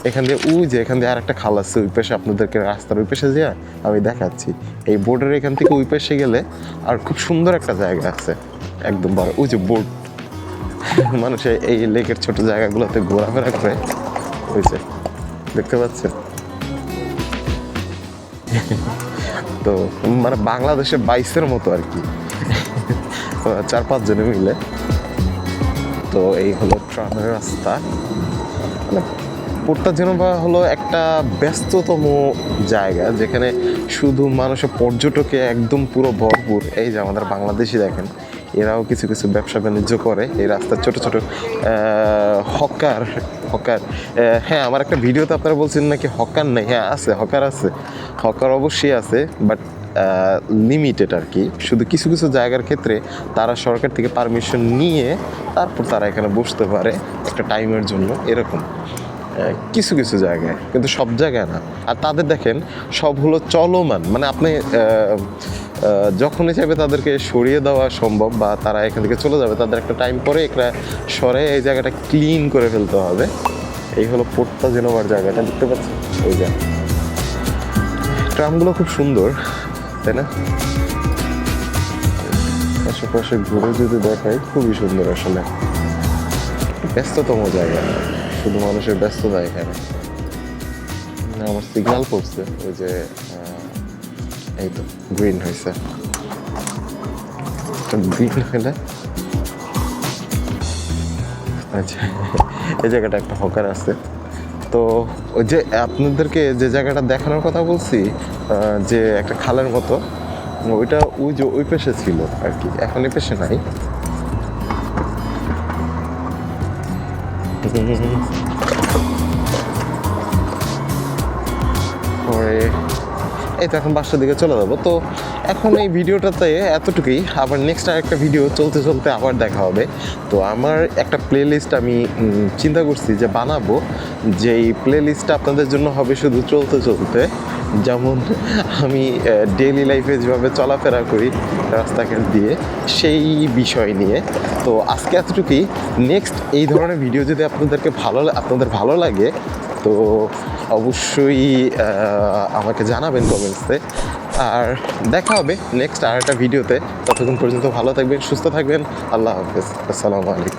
এখান দিয়ে এখান দিয়ে আর একটা খাল আছে, ওই পাশে আপনাদেরকে রাস্তার ওই পাশে যে আমি দেখাচ্ছি। এই বোর্ডের এখান থেকে ওই পাশে গেলে আর খুব সুন্দর একটা জায়গা আছে, একদম বড় ওই যে বোর্ড। মানুষ এই লেকের ছোট জায়গাগুলোতে ঘোরাফেরা করে, ওই যে দেখতে পাচ্ছেন। তো মানে বাংলাদেশে 22-এর মতো আর কি, 4-5 জনে মিলে। তো এই হলো ট্রামের রাস্তা। মানে পোর্তা জেনোভা হলো একটা ব্যস্ততম জায়গা যেখানে শুধু মানুষের পর্যটকে একদম পুরো ভরপুর। এই যে আমাদের বাংলাদেশি দেখেন, এরাও কিছু কিছু ব্যবসা বাণিজ্য করে এই রাস্তার ছোট ছোট হকার। হ্যাঁ, আমার একটা ভিডিওতে আপনারা বলছেন নাকি হকার নেই। হ্যাঁ আছে, হকার আছে, হকার অবশ্যই আছে, বাট লিমিটেড আর কি। শুধু কিছু কিছু জায়গার ক্ষেত্রে তারা সরকার থেকে পারমিশন নিয়ে তারপর তারা এখানে বসতে পারে একটা টাইমের জন্য, এরকম কিছু কিছু জায়গায়, কিন্তু সব জায়গায় না। আর তাদের দেখেন সব হলো চলমান, মানে আপনি যখনই চাইবে তাদেরকে সরিয়ে দেওয়া সম্ভব, বা তারা এখান থেকে চলে যাবে, তাদের একটা টাইম পরে একটা সরে এই জায়গাটা ক্লিন করে ফেলতে হবে। এই হলো পোর্তা জেনোভার জায়গাটা, দেখতে পাচ্ছেন ওই জায়গা। ট্রামগুলো খুব সুন্দর, তাই না? আশেপাশে ঘুরে যদি দেখাই, খুবই সুন্দর আসলে। ব্যস্ততম জায়গা, শুধু মানুষের ব্যস্ততা এখানে। আমার সিগন্যাল পড়ছে, ওই যে এই তো গ্রিন হয়েছে, গ্রিন হলে আচ্ছা। এই জায়গাটা একটা হকার আছে। তো ওই যে আপনাদেরকে যে জায়গাটা দেখানোর কথা বলছি, যে একটা খালের মতো, ওইটা ওই যে ওই পেশে ছিল আর কি, এখন এই পেশে নাই। পরে এই তো এখন বাসার দিকে চলে যাবো। তো এখন এই ভিডিওটাতে এতটুকুই, আবার নেক্সট আরেকটা ভিডিও চলতে চলতে আবার দেখা হবে। তো আমার একটা প্লে লিস্ট আমি চিন্তা করছি যে বানাবো, যেই প্লে লিস্টটা আপনাদের জন্য হবে শুধু চলতে চলতে, যেমন আমি ডেইলি লাইফে যেভাবে চলাফেরা করি রাস্তাঘাট দিয়ে, সেই বিষয় নিয়ে। তো আজকে এতটুকুই। নেক্সট এই ধরনের ভিডিও যদি আপনাদের ভালো লাগে, তো অবশ্যই আমাকে জানাবেন কমেন্টসে। আর দেখা হবে নেক্সট আর একটা ভিডিওতে। ততক্ষণ পর্যন্ত ভালো থাকবেন, সুস্থ থাকবেন। আল্লাহ হাফেজ, আসসালামু আলাইকুম।